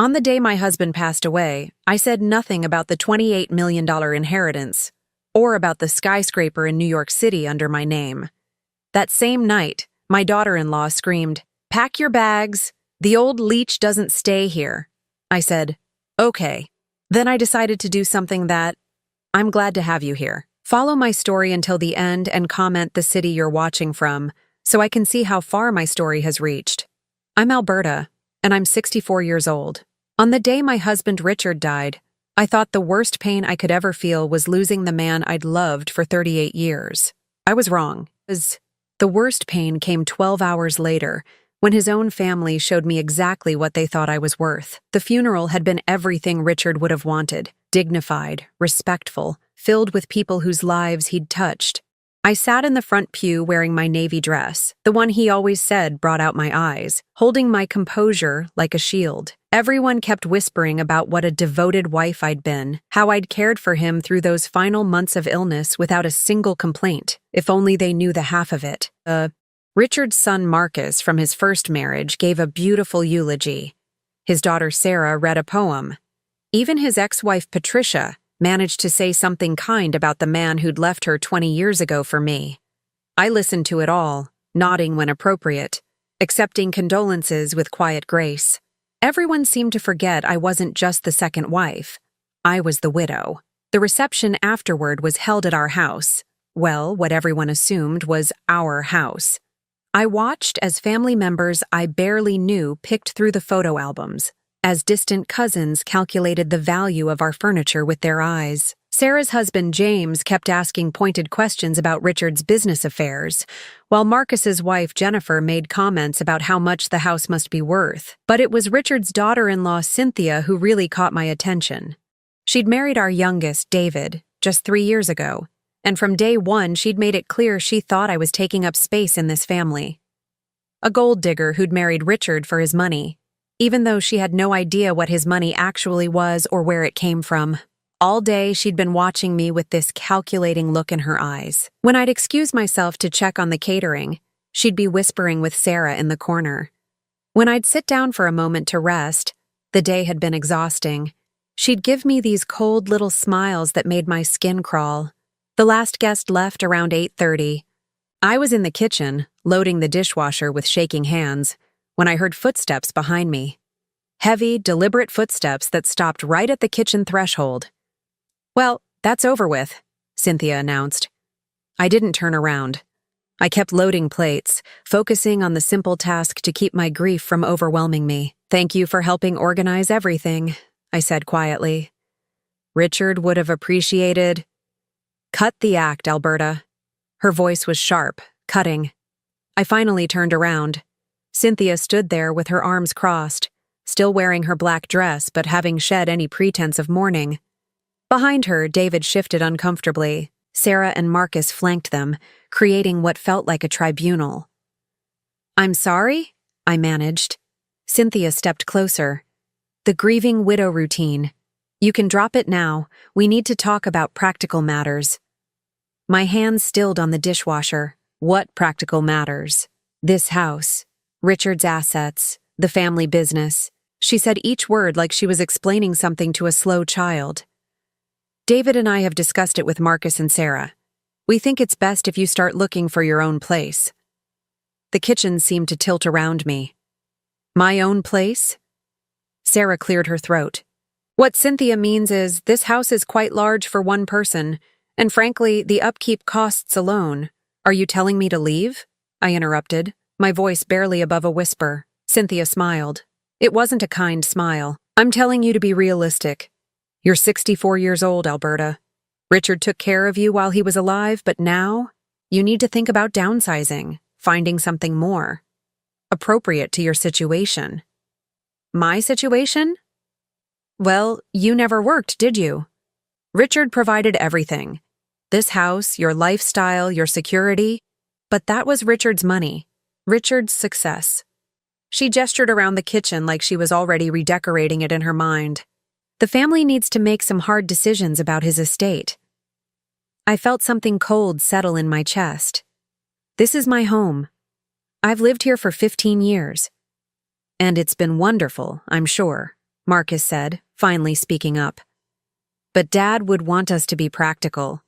On the day my husband passed away, I said nothing about the $28 million inheritance or about the skyscraper in New York City under my name. That same night, my daughter-in-law screamed, "Pack your bags. The old leech doesn't stay here." I said, "Okay." Then I decided to do something that I'm glad to have you here. Follow my story until the end and comment the city you're watching from so I can see how far my story has reached. I'm Alberta, and I'm 64 years old. On the day my husband Richard died, I thought the worst pain I could ever feel was losing the man I'd loved for 38 years. I was wrong. The worst pain came 12 hours later, when his own family showed me exactly what they thought I was worth. The funeral had been everything Richard would have wanted: dignified, respectful, filled with people whose lives he'd touched. I sat in the front pew wearing my navy dress, the one he always said brought out my eyes, holding my composure like a shield. Everyone kept whispering about what a devoted wife I'd been, how I'd cared for him through those final months of illness without a single complaint, if only they knew the half of it. Richard's son Marcus from his first marriage gave a beautiful eulogy. His daughter Sarah read a poem. Even his ex-wife Patricia managed to say something kind about the man who'd left her 20 years ago for me. I listened to it all, nodding when appropriate, accepting condolences with quiet grace. Everyone seemed to forget I wasn't just the second wife. I was the widow. The reception afterward was held at our house. Well, what everyone assumed was our house. I watched as family members I barely knew picked through the photo albums, as distant cousins calculated the value of our furniture with their eyes. Sarah's husband James kept asking pointed questions about Richard's business affairs, while Marcus's wife Jennifer made comments about how much the house must be worth. But it was Richard's daughter-in-law Cynthia who really caught my attention. She'd married our youngest, David, just 3 years ago, and from day one she'd made it clear she thought I was taking up space in this family. A gold digger who'd married Richard for his money, even though she had no idea what his money actually was or where it came from. All day, she'd been watching me with this calculating look in her eyes. When I'd excuse myself to check on the catering, she'd be whispering with Sarah in the corner. When I'd sit down for a moment to rest, the day had been exhausting, she'd give me these cold little smiles that made my skin crawl. The last guest left around 8:30. I was in the kitchen, loading the dishwasher with shaking hands, when I heard footsteps behind me. Heavy, deliberate footsteps that stopped right at the kitchen threshold. "Well, that's over with," Cynthia announced. I didn't turn around. I kept loading plates, focusing on the simple task to keep my grief from overwhelming me. "Thank you for helping organize everything," I said quietly. "Richard would have appreciated—" "Cut the act, Alberta." Her voice was sharp, cutting. I finally turned around. Cynthia stood there with her arms crossed, still wearing her black dress but having shed any pretense of mourning. Behind her, David shifted uncomfortably. Sarah and Marcus flanked them, creating what felt like a tribunal. "I'm sorry?" I managed. Cynthia stepped closer. "The grieving widow routine. You can drop it now. We need to talk about practical matters." My hands stilled on the dishwasher. What practical matters? This house, Richard's assets, the family business. She said each word like she was explaining something to a slow child. "David and I have discussed it with Marcus and Sarah. We think it's best if you start looking for your own place." The kitchen seemed to tilt around me. "My own place?" Sarah cleared her throat. "What Cynthia means is this house is quite large for one person, and frankly, the upkeep costs alone. Are you telling me to leave?" I interrupted, my voice barely above a whisper. Cynthia smiled. It wasn't a kind smile. "I'm telling you to be realistic. You're 64 years old, Alberta. Richard took care of you while he was alive, but now you need to think about downsizing, finding something more appropriate to your situation." "My situation?" "Well, you never worked, did you? Richard provided everything. This house, your lifestyle, your security. But that was Richard's money, Richard's success." She gestured around the kitchen like she was already redecorating it in her mind. "The family needs to make some hard decisions about his estate." I felt something cold settle in my chest. This is my home. I've lived here for 15 years. And it's been wonderful, I'm sure. Marcus said, finally speaking up. But Dad would want us to be practical.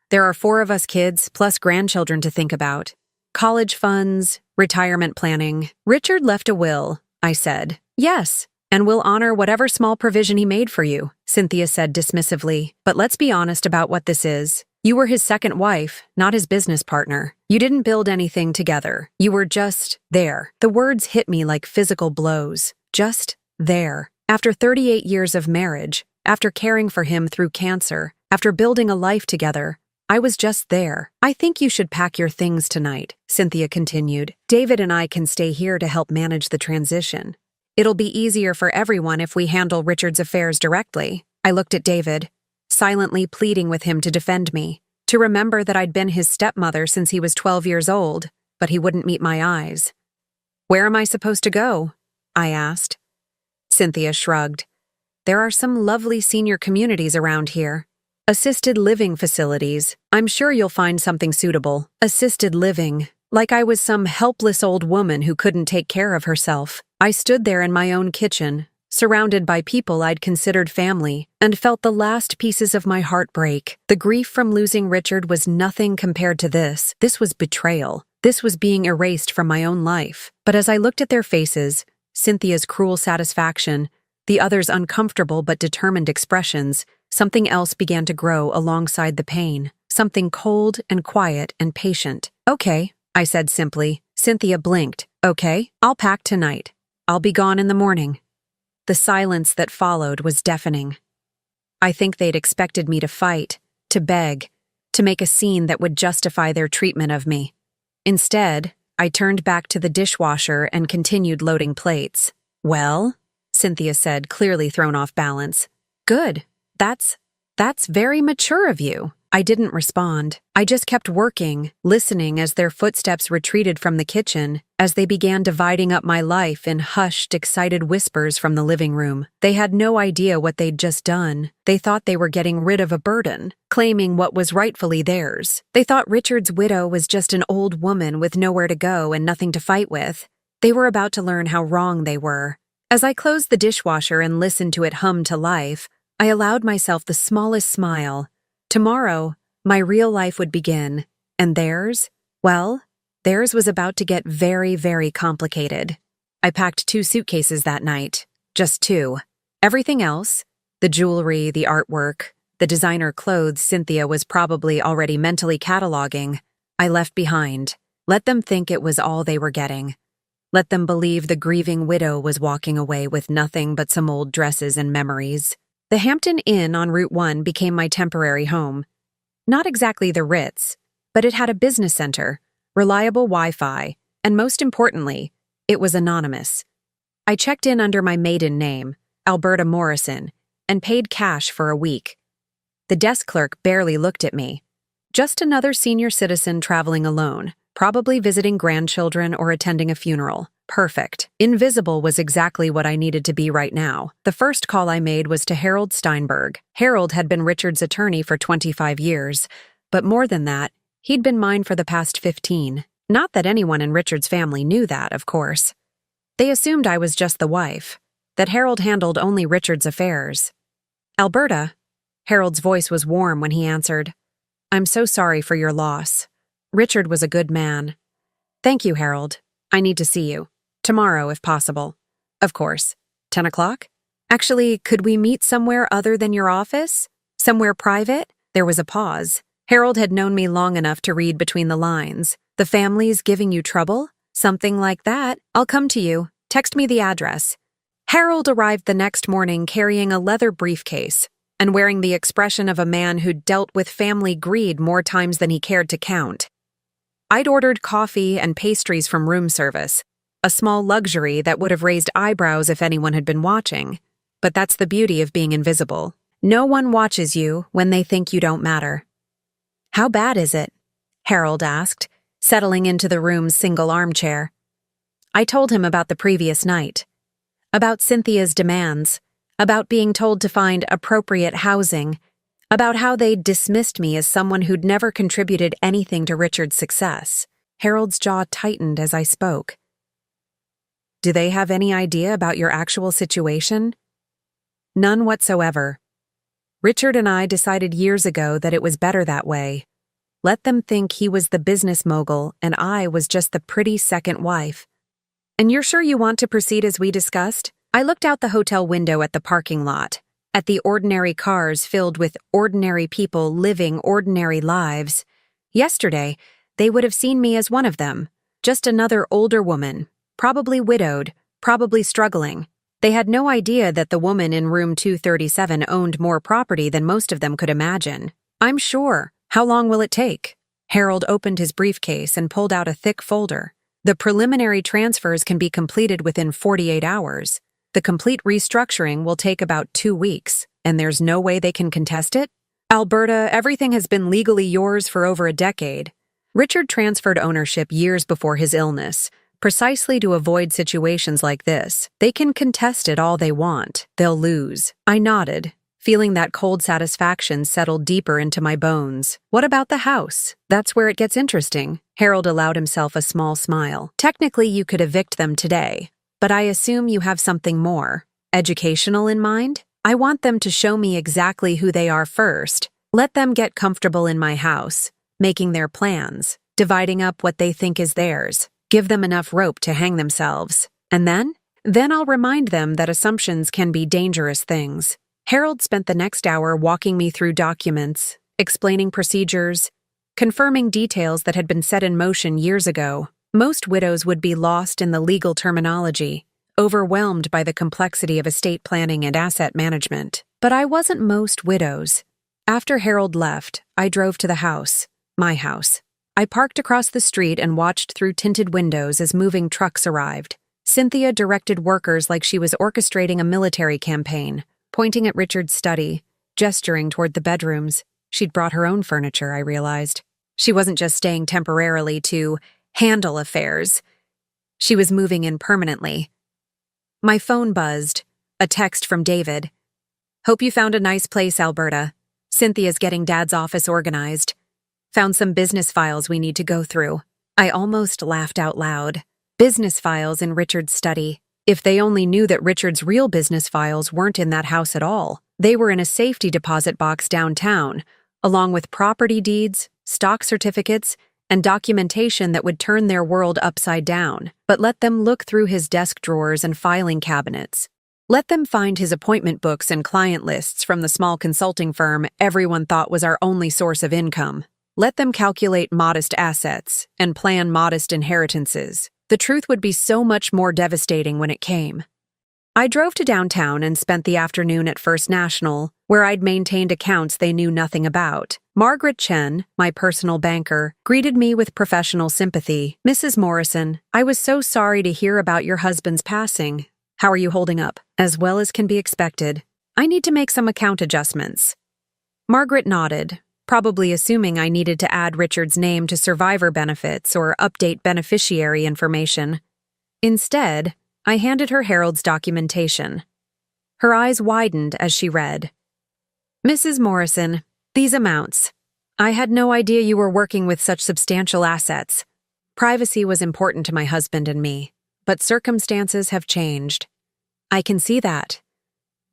There are 4 of us kids, plus grandchildren to think about. College funds, retirement planning. Richard left a will, I said. Yes, and we'll honor whatever small provision he made for you, Cynthia said dismissively. But let's be honest about what this is. You were his second wife, not his business partner. You didn't build anything together. You were just there. The words hit me like physical blows. Just there. After 38 years of marriage, after caring for him through cancer, after building a life together, I was just there. I think you should pack your things tonight, Cynthia continued. David and I can stay here to help manage the transition. It'll be easier for everyone if we handle Richard's affairs directly. I looked at David, silently pleading with him to defend me, to remember that I'd been his stepmother since he was 12 years old, but he wouldn't meet my eyes. Where am I supposed to go? I asked. Cynthia shrugged. There are some lovely senior communities around here. Assisted living facilities. I'm sure you'll find something suitable. Assisted living. Like I was some helpless old woman who couldn't take care of herself. I stood there in my own kitchen, surrounded by people I'd considered family, and felt the last pieces of my heart break. The grief from losing Richard was nothing compared to this. This was betrayal. This was being erased from my own life. But as I looked at their faces, Cynthia's cruel satisfaction, the others' uncomfortable but determined expressions, something else began to grow alongside the pain. Something cold and quiet and patient. Okay, I said simply. Cynthia blinked. Okay, I'll pack tonight. I'll be gone in the morning. The silence that followed was deafening. I think they'd expected me to fight, to beg, to make a scene that would justify their treatment of me. Instead, I turned back to the dishwasher and continued loading plates. Well, Cynthia said, clearly thrown off balance. Good. That's very mature of you. I didn't respond. I just kept working, listening as their footsteps retreated from the kitchen, as they began dividing up my life in hushed, excited whispers from the living room. They had no idea what they'd just done. They thought they were getting rid of a burden, claiming what was rightfully theirs. They thought Richard's widow was just an old woman with nowhere to go and nothing to fight with. They were about to learn how wrong they were. As I closed the dishwasher and listened to it hum to life, I allowed myself the smallest smile. Tomorrow, my real life would begin, and theirs, well, theirs was about to get very, very complicated. I packed 2 suitcases that night, just 2. Everything else, the jewelry, the artwork, the designer clothes Cynthia was probably already mentally cataloging, I left behind. Let them think it was all they were getting. Let them believe the grieving widow was walking away with nothing but some old dresses and memories. The Hampton Inn on Route 1 became my temporary home. Not exactly the Ritz, but it had a business center, reliable Wi-Fi, and most importantly, it was anonymous. I checked in under my maiden name, Alberta Morrison, and paid cash for a week. The desk clerk barely looked at me. Just another senior citizen traveling alone, probably visiting grandchildren or attending a funeral. Perfect. Invisible was exactly what I needed to be right now. The first call I made was to Harold Steinberg. Harold had been Richard's attorney for 25 years, but more than that, he'd been mine for the past 15. Not that anyone in Richard's family knew that, of course. They assumed I was just the wife, that Harold handled only Richard's affairs. Alberta? Harold's voice was warm when he answered. I'm so sorry for your loss. Richard was a good man. Thank you, Harold. I need to see you. Tomorrow, if possible. Of course. 10 o'clock? Actually, could we meet somewhere other than your office? Somewhere private? There was a pause. Harold had known me long enough to read between the lines. The family's giving you trouble? Something like that. I'll come to you. Text me the address. Harold arrived the next morning carrying a leather briefcase and wearing the expression of a man who'd dealt with family greed more times than he cared to count. I'd ordered coffee and pastries from room service, a small luxury that would have raised eyebrows if anyone had been watching. But that's the beauty of being invisible. No one watches you when they think you don't matter. How bad is it? Harold asked, settling into the room's single armchair. I told him about the previous night, about Cynthia's demands, about being told to find appropriate housing, about how they'd dismissed me as someone who'd never contributed anything to Richard's success. Harold's jaw tightened as I spoke. Do they have any idea about your actual situation? None whatsoever. Richard and I decided years ago that it was better that way. Let them think he was the business mogul and I was just the pretty second wife. And you're sure you want to proceed as we discussed? I looked out the hotel window at the parking lot, at the ordinary cars filled with ordinary people living ordinary lives. Yesterday, they would have seen me as one of them, just another older woman, probably widowed, probably struggling. They had no idea that the woman in room 237 owned more property than most of them could imagine. I'm sure. How long will it take? Harold opened his briefcase and pulled out a thick folder. The preliminary transfers can be completed within 48 hours. The complete restructuring will take about 2 weeks, and there's no way they can contest it? Alberta, everything has been legally yours for over a decade. Richard transferred ownership years before his illness, precisely to avoid situations like this. They can contest it all they want. They'll lose. I nodded, feeling that cold satisfaction settle deeper into my bones. What about the house? That's where it gets interesting. Harold allowed himself a small smile. Technically, you could evict them today, but I assume you have something more educational in mind? I want them to show me exactly who they are first. Let them get comfortable in my house, making their plans, dividing up what they think is theirs. Give them enough rope to hang themselves. And then I'll remind them that assumptions can be dangerous things. Harold spent the next hour walking me through documents, explaining procedures, confirming details that had been set in motion years ago. Most widows would be lost in the legal terminology, overwhelmed by the complexity of estate planning and asset management. But I wasn't most widows. After Harold left, I drove to the house, my house. I parked across the street and watched through tinted windows as moving trucks arrived. Cynthia directed workers like she was orchestrating a military campaign, pointing at Richard's study, gesturing toward the bedrooms. She'd brought her own furniture, I realized. She wasn't just staying temporarily to handle affairs. She was moving in permanently. My phone buzzed. A text from David. Hope you found a nice place, Alberta. Cynthia's getting Dad's office organized. Found some business files we need to go through. I almost laughed out loud. Business files in Richard's study. If they only knew that Richard's real business files weren't in that house at all. They were in a safety deposit box downtown, along with property deeds, stock certificates, and documentation that would turn their world upside down. But let them look through his desk drawers and filing cabinets. Let them find his appointment books and client lists from the small consulting firm everyone thought was our only source of income. Let them calculate modest assets and plan modest inheritances. The truth would be so much more devastating when it came. I drove to downtown and spent the afternoon at First National, where I'd maintained accounts they knew nothing about. Margaret Chen, my personal banker, greeted me with professional sympathy. Mrs. Morrison, I was so sorry to hear about your husband's passing. How are you holding up? As well as can be expected. I need to make some account adjustments. Margaret nodded, probably assuming I needed to add Richard's name to survivor benefits or update beneficiary information. Instead, I handed her Harold's documentation. Her eyes widened as she read. Mrs. Morrison, these amounts. I had no idea you were working with such substantial assets. Privacy was important to my husband and me, but circumstances have changed. I can see that.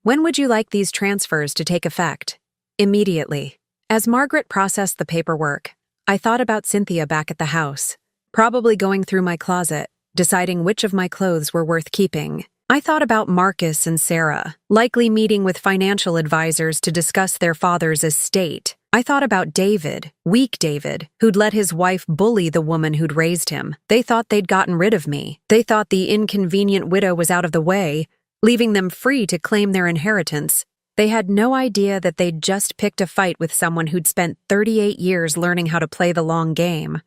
When would you like these transfers to take effect? Immediately. As Margaret processed the paperwork, I thought about Cynthia back at the house, probably going through my closet, deciding which of my clothes were worth keeping. I thought about Marcus and Sarah, likely meeting with financial advisors to discuss their father's estate. I thought about David, weak David, who'd let his wife bully the woman who'd raised him. They thought they'd gotten rid of me. They thought the inconvenient widow was out of the way, leaving them free to claim their inheritance. They had no idea that they'd just picked a fight with someone who'd spent 38 years learning how to play the long game.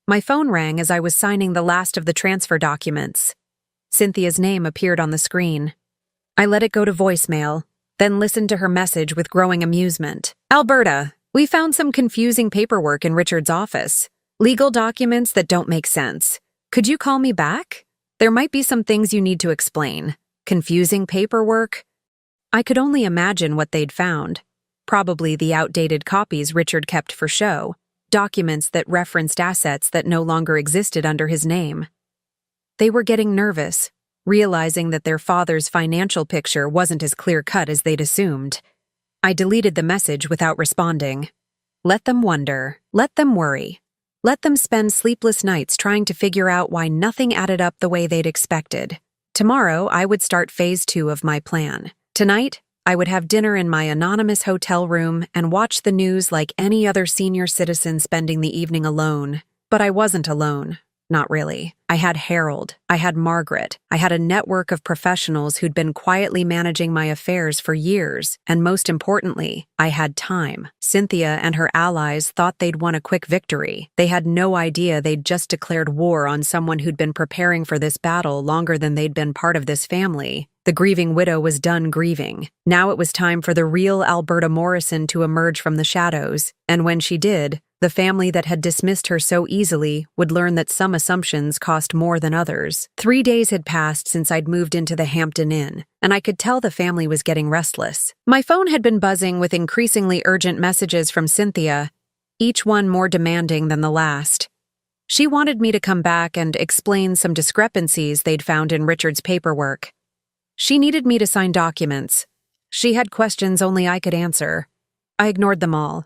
My phone rang as I was signing the last of the transfer documents. Cynthia's name appeared on the screen. I let it go to voicemail, then listened to her message with growing amusement. Alberta, we found some confusing paperwork in Richard's office. Legal documents that don't make sense. Could you call me back? There might be some things you need to explain. Confusing paperwork? I could only imagine what they'd found. Probably the outdated copies Richard kept for show, documents that referenced assets that no longer existed under his name. They were getting nervous, realizing that their father's financial picture wasn't as clear-cut as they'd assumed. I deleted the message without responding. Let them wonder. Let them worry. Let them spend sleepless nights trying to figure out why nothing added up the way they'd expected. Tomorrow, I would start phase 2 of my plan. Tonight, I would have dinner in my anonymous hotel room and watch the news like any other senior citizen spending the evening alone. But I wasn't alone. Not really. I had Harold. I had Margaret. I had a network of professionals who'd been quietly managing my affairs for years. And most importantly, I had time. Cynthia and her allies thought they'd won a quick victory. They had no idea they'd just declared war on someone who'd been preparing for this battle longer than they'd been part of this family. The grieving widow was done grieving. Now it was time for the real Alberta Morrison to emerge from the shadows. And when she did, the family that had dismissed her so easily would learn that some assumptions cost more than others. 3 days had passed since I'd moved into the Hampton Inn, and I could tell the family was getting restless. My phone had been buzzing with increasingly urgent messages from Cynthia, each one more demanding than the last. She wanted me to come back and explain some discrepancies they'd found in Richard's paperwork. She needed me to sign documents. She had questions only I could answer. I ignored them all.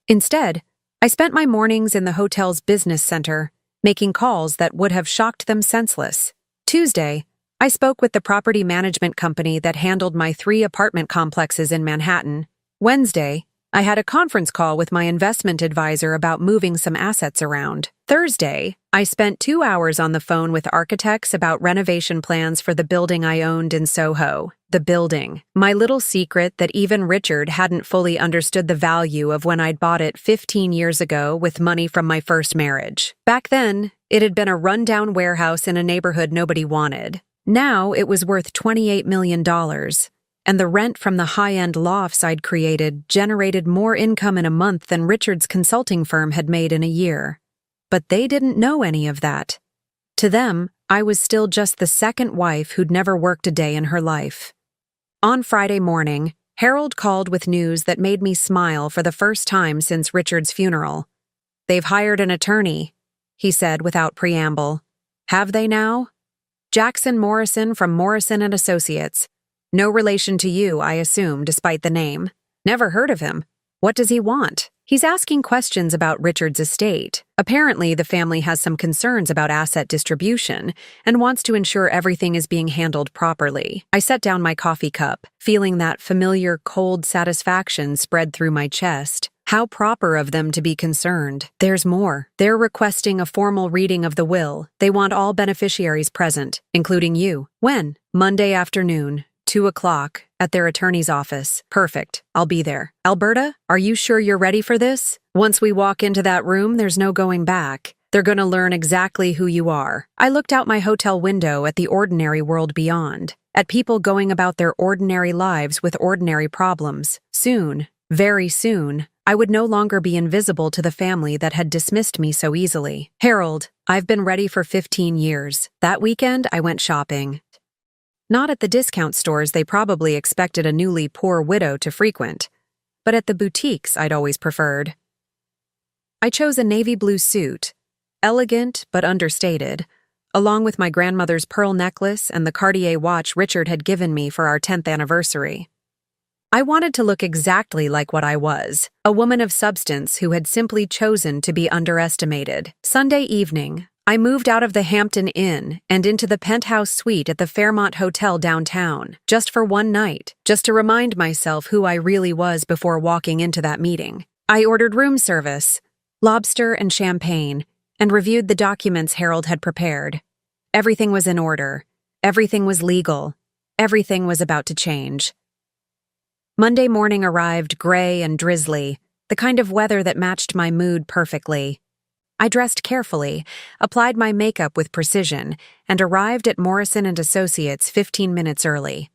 Instead, I spent my mornings in the hotel's business center, making calls that would have shocked them senseless. Tuesday, I spoke with the property management company that handled my 3 apartment complexes in Manhattan. Wednesday, I had a conference call with my investment advisor about moving some assets around. Thursday, I spent 2 hours on the phone with architects about renovation plans for the building I owned in Soho. The building. My little secret that even Richard hadn't fully understood the value of when I'd bought it 15 years ago with money from my first marriage. Back then, it had been a rundown warehouse in a neighborhood nobody wanted. Now it was worth $28 million. And the rent from the high-end lofts I'd created generated more income in a month than Richard's consulting firm had made in a year. But they didn't know any of that. To them, I was still just the second wife who'd never worked a day in her life. On Friday morning, Harold called with news that made me smile for the first time since Richard's funeral. "They've hired an attorney," he said without preamble. "Have they now?" "Jackson Morrison from Morrison and Associates. No relation to you, I assume, despite the name. Never heard of him. What does he want?" "He's asking questions about Richard's estate. Apparently, the family has some concerns about asset distribution and wants to ensure everything is being handled properly." I set down my coffee cup, feeling that familiar cold satisfaction spread through my chest. How proper of them to be concerned. There's more. They're requesting a formal reading of the will. They want all beneficiaries present, including you. When? Monday afternoon. 2 o'clock, at their attorney's office. Perfect. I'll be there. Alberta, are you sure you're ready for this? Once we walk into that room, there's no going back. They're going to learn exactly who you are. I looked out my hotel window at the ordinary world beyond, at people going about their ordinary lives with ordinary problems. Soon, very soon, I would no longer be invisible to the family that had dismissed me so easily. "Harold, I've been ready for 15 years. That weekend, I went shopping. Not at the discount stores they probably expected a newly poor widow to frequent, but at the boutiques I'd always preferred. I chose a navy blue suit, elegant but understated, along with my grandmother's pearl necklace and the Cartier watch Richard had given me for our 10th anniversary. I wanted to look exactly like what I was, a woman of substance who had simply chosen to be underestimated. Sunday evening, I moved out of the Hampton Inn and into the penthouse suite at the Fairmont Hotel downtown, just for one night, just to remind myself who I really was before walking into that meeting. I ordered room service, lobster and champagne, and reviewed the documents Harold had prepared. Everything was in order. Everything was legal. Everything was about to change. Monday morning arrived gray and drizzly, the kind of weather that matched my mood perfectly. I dressed carefully, applied my makeup with precision, and arrived at Morrison & Associates 15 minutes early.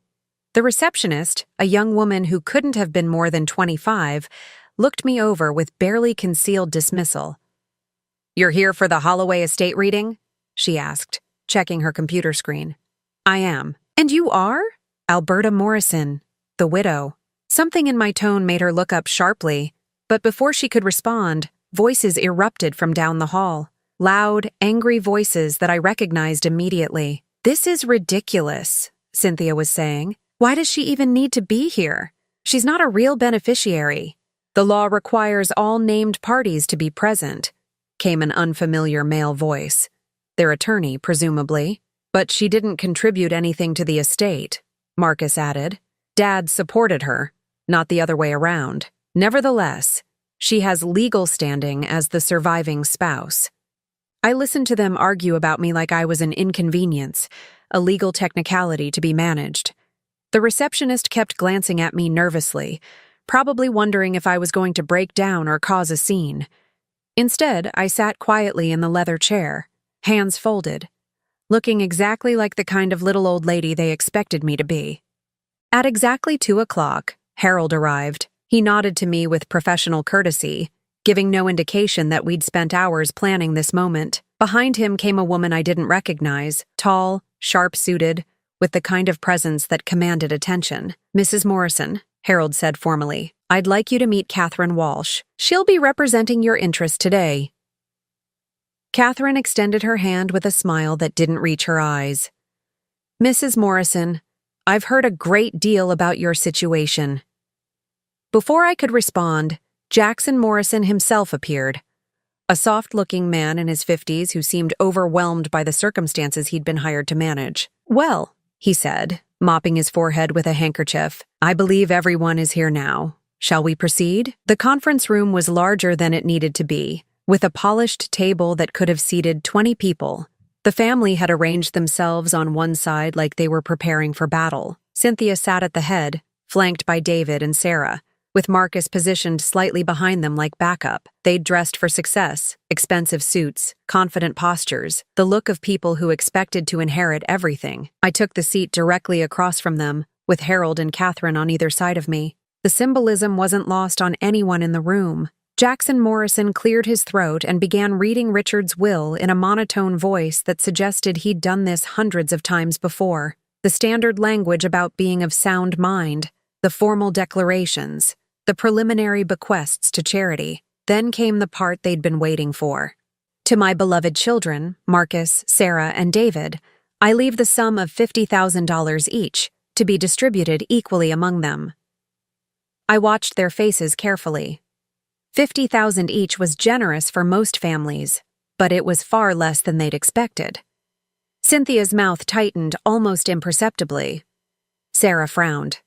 The receptionist, a young woman who couldn't have been more than 25, looked me over with barely concealed dismissal. "You're here for the Holloway estate reading?" she asked, checking her computer screen. "I am." "And you are?" "Alberta Morrison, the widow." Something in my tone made her look up sharply, but before she could respond, voices erupted from down the hall. Loud, angry voices that I recognized immediately. "This is ridiculous," Cynthia was saying. "Why does she even need to be here? She's not a real beneficiary. The law requires all named parties to be present," came an unfamiliar male voice. Their attorney, presumably. "But she didn't contribute anything to the estate," Marcus added. "Dad supported her, not the other way around. Nevertheless, she has legal standing as the surviving spouse." I listened to them argue about me like I was an inconvenience, a legal technicality to be managed. The receptionist kept glancing at me nervously, probably wondering if I was going to break down or cause a scene. Instead, I sat quietly in the leather chair, hands folded, looking exactly like the kind of little old lady they expected me to be. At exactly 2:00, Harold arrived. He nodded to me with professional courtesy, giving no indication that we'd spent hours planning this moment. Behind him came a woman I didn't recognize, tall, sharp-suited, with the kind of presence that commanded attention. "Mrs. Morrison," Harold said formally, "I'd like you to meet Catherine Walsh. She'll be representing your interests today." Catherine extended her hand with a smile that didn't reach her eyes. "Mrs. Morrison, I've heard a great deal about your situation." Before I could respond, Jackson Morrison himself appeared, a soft-looking man in his 50s who seemed overwhelmed by the circumstances he'd been hired to manage. "Well," he said, mopping his forehead with a handkerchief, "I believe everyone is here now. Shall we proceed?" The conference room was larger than it needed to be, with a polished table that could have seated 20 people. The family had arranged themselves on one side like they were preparing for battle. Cynthia sat at the head, flanked by David and Sarah, with Marcus positioned slightly behind them like backup. They'd dressed for success, expensive suits, confident postures, the look of people who expected to inherit everything. I took the seat directly across from them, with Harold and Catherine on either side of me. The symbolism wasn't lost on anyone in the room. Jackson Morrison cleared his throat and began reading Richard's will in a monotone voice that suggested he'd done this hundreds of times before. The standard language about being of sound mind, the formal declarations, the preliminary bequests to charity. Then came the part they'd been waiting for. "To my beloved children, Marcus, Sarah, and David, I leave the sum of $50,000 each, to be distributed equally among them." I watched their faces carefully. 50,000 each was generous for most families, but it was far less than they'd expected. Cynthia's mouth tightened almost imperceptibly. Sarah frowned.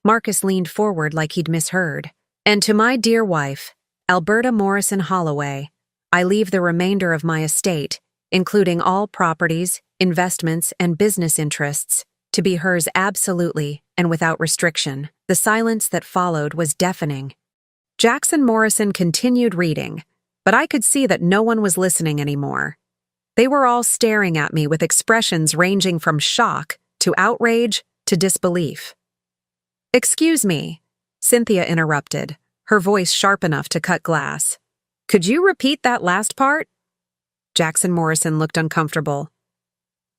Marcus leaned forward like he'd misheard. "And to my dear wife, Alberta Morrison Holloway, I leave the remainder of my estate, including all properties, investments, and business interests, to be hers absolutely and without restriction." The silence that followed was deafening. Jackson Morrison continued reading, but I could see that no one was listening anymore. They were all staring at me with expressions ranging from shock to outrage to disbelief. "Excuse me," Cynthia interrupted, her voice sharp enough to cut glass. "Could you repeat that last part?" Jackson Morrison looked uncomfortable.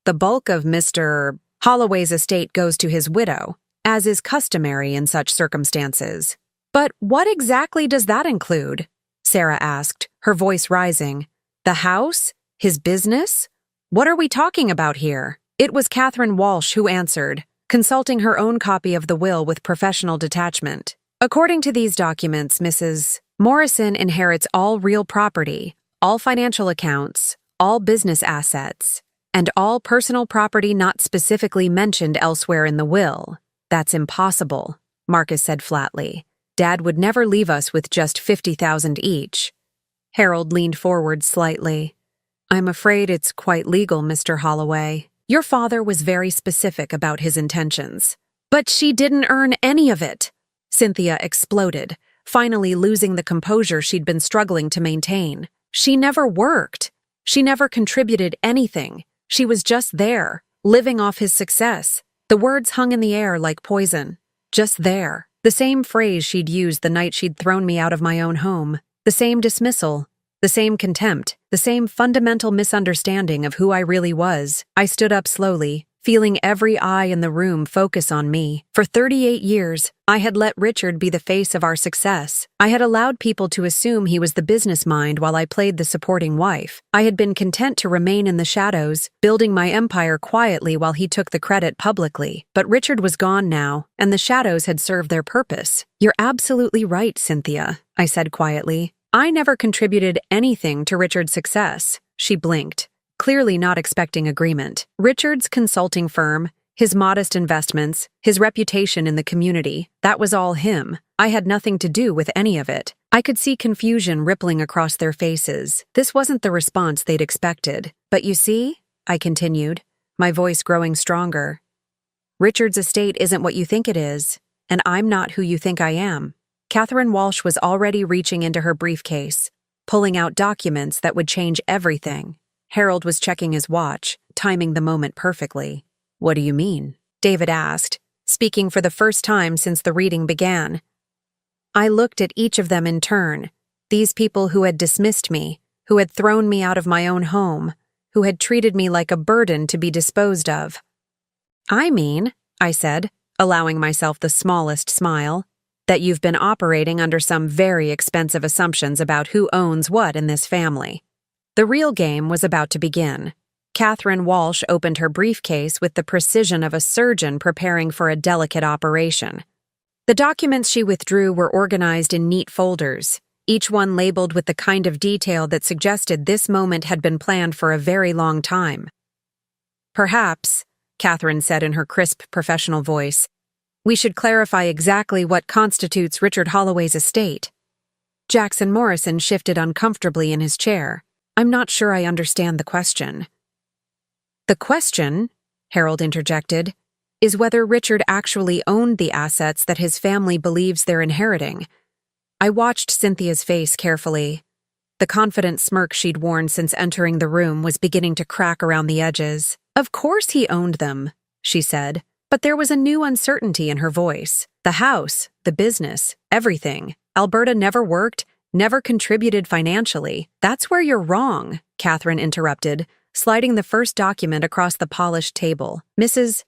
"The bulk of Mr. Holloway's estate goes to his widow, as is customary in such circumstances." "But what exactly does that include?" Sarah asked, her voice rising. "The house? His business? What are we talking about here?" It was Catherine Walsh who answered, consulting her own copy of the will with professional detachment. "According to these documents, Mrs. Morrison inherits all real property, all financial accounts, all business assets, and all personal property not specifically mentioned elsewhere in the will." "That's impossible," Marcus said flatly. "Dad would never leave us with just 50,000 each." Harold leaned forward slightly. "I'm afraid it's quite legal, Mr. Holloway. Your father was very specific about his intentions." "But she didn't earn any of it," Cynthia exploded, finally losing the composure she'd been struggling to maintain. "She never worked. She never contributed anything. She was just there, living off his success." The words hung in the air like poison. Just there. The same phrase she'd used the night she'd thrown me out of my own home. The same dismissal. The same contempt. The same fundamental misunderstanding of who I really was. I stood up slowly, feeling every eye in the room focus on me. For 38 years, I had let Richard be the face of our success. I had allowed people to assume he was the business mind while I played the supporting wife. I had been content to remain in the shadows, building my empire quietly while he took the credit publicly. But Richard was gone now, and the shadows had served their purpose. "You're absolutely right, Cynthia," I said quietly. "I never contributed anything to Richard's success." She blinked, clearly not expecting agreement. Richard's consulting firm, his modest investments, his reputation in the community, that was all him. I had nothing to do with any of it. I could see confusion rippling across their faces. This wasn't the response they'd expected. "But you see," I continued, my voice growing stronger, "Richard's estate isn't what you think it is, and I'm not who you think I am." Catherine Walsh was already reaching into her briefcase, pulling out documents that would change everything. Harold was checking his watch, timing the moment perfectly. "What do you mean?" David asked, speaking for the first time since the reading began. I looked at each of them in turn, these people who had dismissed me, who had thrown me out of my own home, who had treated me like a burden to be disposed of. "I mean," I said, allowing myself the smallest smile, "that you've been operating under some very expensive assumptions about who owns what in this family." The real game was about to begin. Catherine Walsh opened her briefcase with the precision of a surgeon preparing for a delicate operation. The documents she withdrew were organized in neat folders, each one labeled with the kind of detail that suggested this moment had been planned for a very long time. "Perhaps," Catherine said in her crisp professional voice, "we should clarify exactly what constitutes Richard Holloway's estate." Jackson Morrison shifted uncomfortably in his chair. "I'm not sure I understand the question." "The question," Harold interjected, "is whether Richard actually owned the assets that his family believes they're inheriting." I watched Cynthia's face carefully. The confident smirk she'd worn since entering the room was beginning to crack around the edges. "Of course he owned them," she said, but there was a new uncertainty in her voice. "The house, the business, everything. Alberta never worked, never contributed financially." "That's where you're wrong," Catherine interrupted, sliding the first document across the polished table. "Mrs.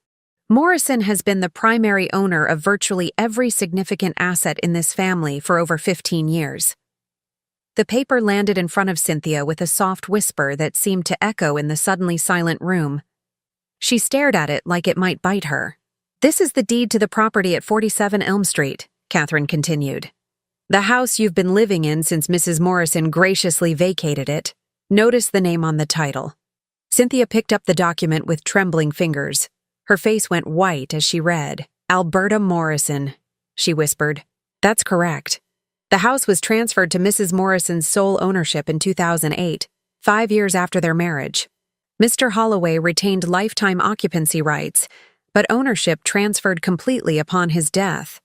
Morrison has been the primary owner of virtually every significant asset in this family for over 15 years. The paper landed in front of Cynthia with a soft whisper that seemed to echo in the suddenly silent room. She stared at it like it might bite her. "This is the deed to the property at 47 Elm Street," Catherine continued. "The house you've been living in since Mrs. Morrison graciously vacated it. Notice the name on the title." Cynthia picked up the document with trembling fingers. Her face went white as she read. "Alberta Morrison," she whispered. "That's correct. The house was transferred to Mrs. Morrison's sole ownership in 2008, 5 years after their marriage. Mr. Holloway retained lifetime occupancy rights, but ownership transferred completely upon his death."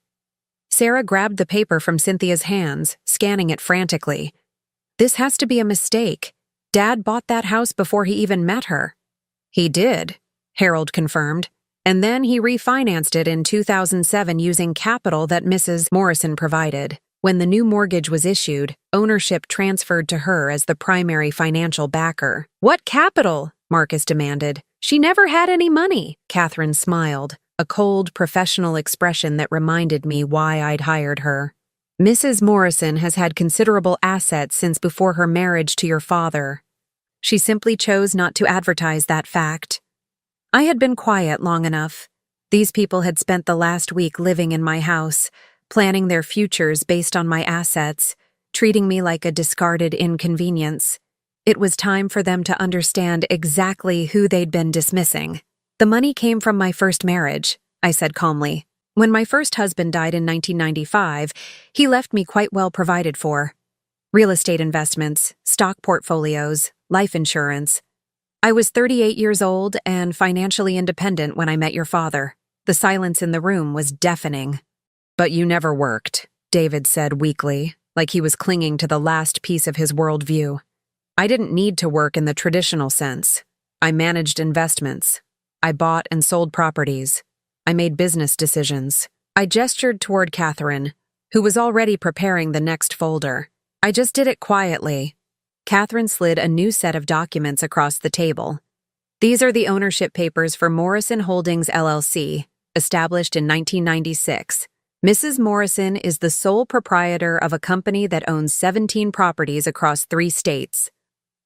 Sarah grabbed the paper from Cynthia's hands, scanning it frantically. "This has to be a mistake. Dad bought that house before he even met her." "He did," Harold confirmed, "and then he refinanced it in 2007 using capital that Mrs. Morrison provided. When the new mortgage was issued, ownership transferred to her as the primary financial backer." "What capital?" Marcus demanded. "She never had any money." Catherine smiled, a cold, professional expression that reminded me why I'd hired her. "Mrs. Morrison has had considerable assets since before her marriage to your father. She simply chose not to advertise that fact." I had been quiet long enough. These people had spent the last week living in my house, planning their futures based on my assets, treating me like a discarded inconvenience. It was time for them to understand exactly who they'd been dismissing. "The money came from my first marriage," I said calmly. "When my first husband died in 1995, he left me quite well provided for. Real estate investments, stock portfolios, life insurance. I was 38 years old and financially independent when I met your father." The silence in the room was deafening. "But you never worked," David said weakly, like he was clinging to the last piece of his worldview. "I didn't need to work in the traditional sense. I managed investments. I bought and sold properties. I made business decisions." I gestured toward Catherine, who was already preparing the next folder. "I just did it quietly." Catherine slid a new set of documents across the table. These are the ownership papers for Morrison Holdings LLC, established in 1996. Mrs. Morrison is the sole proprietor of a company that owns 17 properties across 3 states.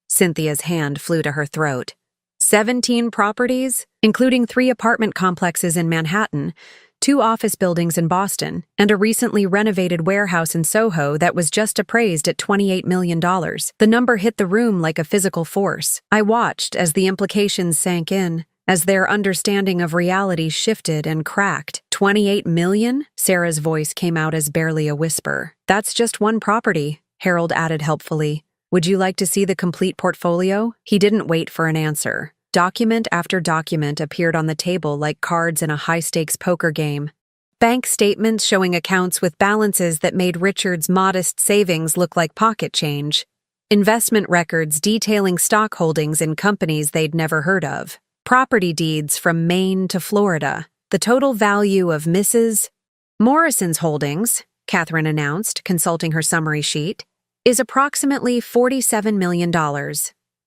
Cynthia's hand flew to her throat. 17 properties, including 3 apartment complexes in Manhattan, 2 office buildings in Boston, and a recently renovated warehouse in Soho that was just appraised at $28 million. The number hit the room like a physical force. I watched as the implications sank in, as their understanding of reality shifted and cracked. 28 million? Sarah's voice came out as barely a whisper. That's just one property, Harold added helpfully. Would you like to see the complete portfolio? He didn't wait for an answer. Document after document appeared on the table like cards in a high-stakes poker game. Bank statements showing accounts with balances that made Richard's modest savings look like pocket change. Investment records detailing stock holdings in companies they'd never heard of. Property deeds from Maine to Florida. The total value of Mrs. Morrison's holdings, Catherine announced, consulting her summary sheet, is approximately $47 million,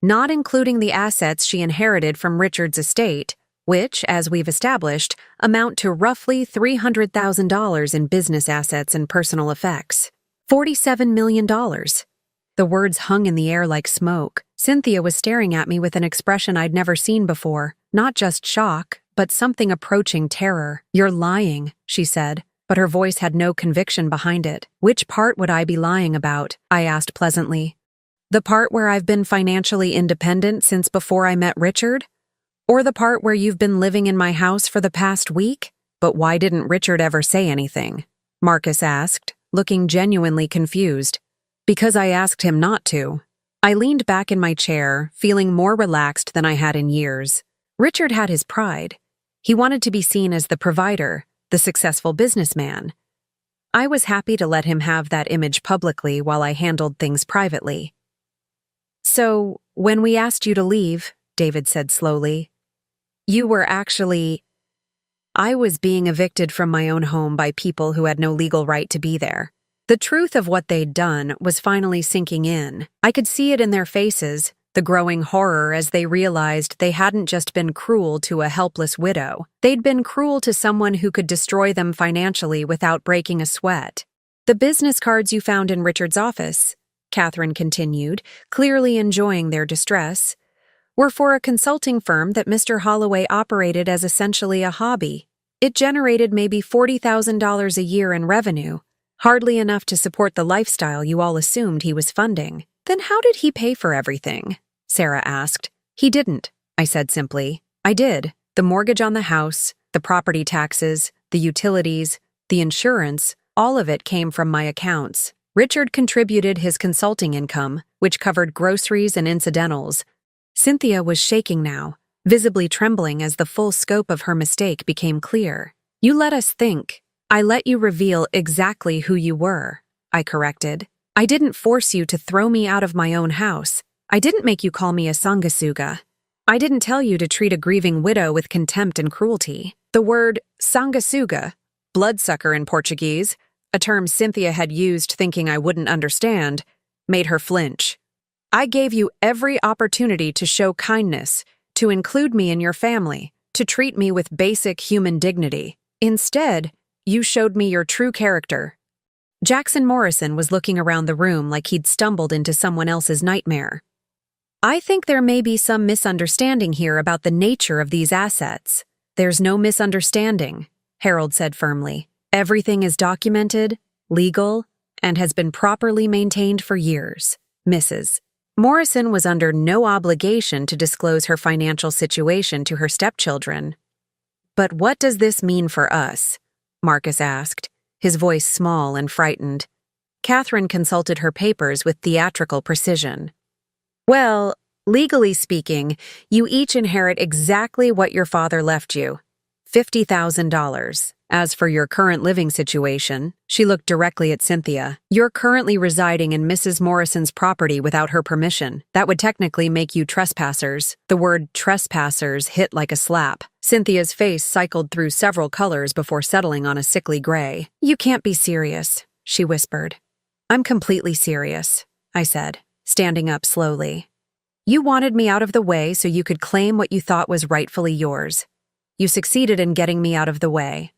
not including the assets she inherited from Richard's estate, which, as we've established, amount to roughly $300,000 in business assets and personal effects. $47 million. The words hung in the air like smoke. Cynthia was staring at me with an expression I'd never seen before, not just shock, but something approaching terror. You're lying, she said, but her voice had no conviction behind it. Which part would I be lying about? I asked pleasantly. The part where I've been financially independent since before I met Richard? Or the part where you've been living in my house for the past week? But why didn't Richard ever say anything? Marcus asked, looking genuinely confused. Because I asked him not to. I leaned back in my chair, feeling more relaxed than I had in years. Richard had his pride. He wanted to be seen as the provider, the successful businessman. I was happy to let him have that image publicly while I handled things privately. So, when we asked you to leave, David said slowly, you were actually... I was being evicted from my own home by people who had no legal right to be there. The truth of what they'd done was finally sinking in. I could see it in their faces, the growing horror as they realized they hadn't just been cruel to a helpless widow. They'd been cruel to someone who could destroy them financially without breaking a sweat. The business cards you found in Richard's office, Catherine continued, clearly enjoying their distress, were for a consulting firm that Mr. Holloway operated as essentially a hobby. It generated maybe $40,000 a year in revenue, hardly enough to support the lifestyle you all assumed he was funding. Then how did he pay for everything? Sarah asked. He didn't, I said simply. I did. The mortgage on the house, the property taxes, the utilities, the insurance, all of it came from my accounts. Richard contributed his consulting income, which covered groceries and incidentals. Cynthia was shaking now, visibly trembling as the full scope of her mistake became clear. You let us think. I let you reveal exactly who you were, I corrected. I didn't force you to throw me out of my own house. I didn't make you call me a sanguessuga. I didn't tell you to treat a grieving widow with contempt and cruelty. The word sanguessuga, bloodsucker in Portuguese, a term Cynthia had used thinking I wouldn't understand, made her flinch. I gave you every opportunity to show kindness, to include me in your family, to treat me with basic human dignity. Instead, you showed me your true character. Jackson Morrison was looking around the room like he'd stumbled into someone else's nightmare. I think there may be some misunderstanding here about the nature of these assets. There's no misunderstanding, Harold said firmly. Everything is documented, legal, and has been properly maintained for years. Mrs. Morrison was under no obligation to disclose her financial situation to her stepchildren. But what does this mean for us? Marcus asked, his voice small and frightened. Catherine consulted her papers with theatrical precision. Well, legally speaking, you each inherit exactly what your father left you, $50,000. As for your current living situation, she looked directly at Cynthia. You're currently residing in Mrs. Morrison's property without her permission. That would technically make you trespassers. The word trespassers hit like a slap. Cynthia's face cycled through several colors before settling on a sickly gray. You can't be serious, she whispered. I'm completely serious, I said, standing up slowly. You wanted me out of the way so you could claim what you thought was rightfully yours. You succeeded in getting me out of the way.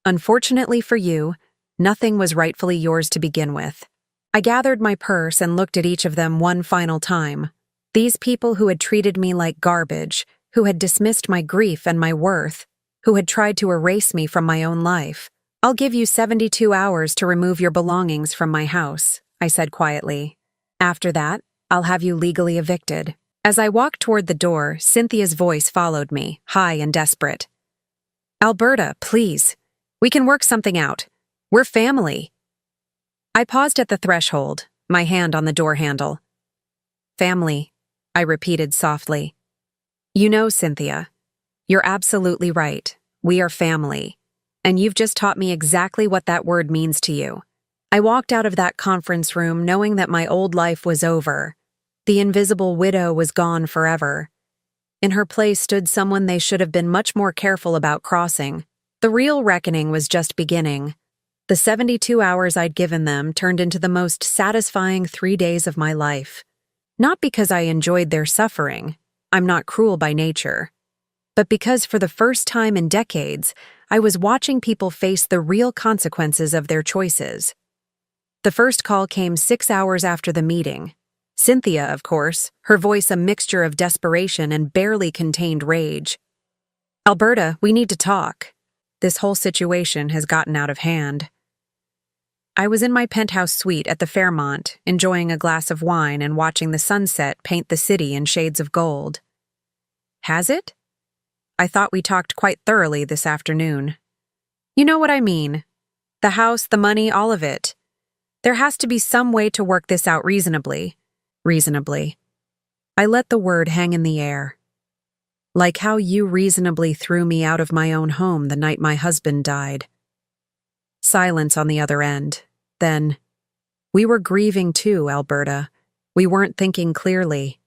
Unfortunately for you, nothing was rightfully yours to begin with. I gathered my purse and looked at each of them one final time. These people who had treated me like garbage, who had dismissed my grief and my worth, who had tried to erase me from my own life. I'll give you 72 hours to remove your belongings from my house, I said quietly. After that, I'll have you legally evicted. As I walked toward the door, Cynthia's voice followed me, high and desperate. Alberta, please. We can work something out. We're family. I paused at the threshold, my hand on the door handle. Family, I repeated softly. You know, Cynthia, you're absolutely right. We are family. And you've just taught me exactly what that word means to you. I walked out of that conference room knowing that my old life was over. The invisible widow was gone forever. In her place stood someone they should have been much more careful about crossing. The real reckoning was just beginning. The 72 hours I'd given them turned into the most satisfying 3 days of my life. Not because I enjoyed their suffering, I'm not cruel by nature, but because for the first time in decades, I was watching people face the real consequences of their choices. The first call came 6 hours after the meeting. Cynthia, of course, her voice a mixture of desperation and barely contained rage. Alberta, we need to talk. This whole situation has gotten out of hand. I was in my penthouse suite at the Fairmont, enjoying a glass of wine and watching the sunset paint the city in shades of gold. Has it? I thought we talked quite thoroughly this afternoon. You know what I mean. The house, the money, all of it. There has to be some way to work this out reasonably. Reasonably. I let the word hang in the air. Like how you reasonably threw me out of my own home the night my husband died. Silence on the other end. Then, we were grieving too, Alberta. We weren't thinking clearly.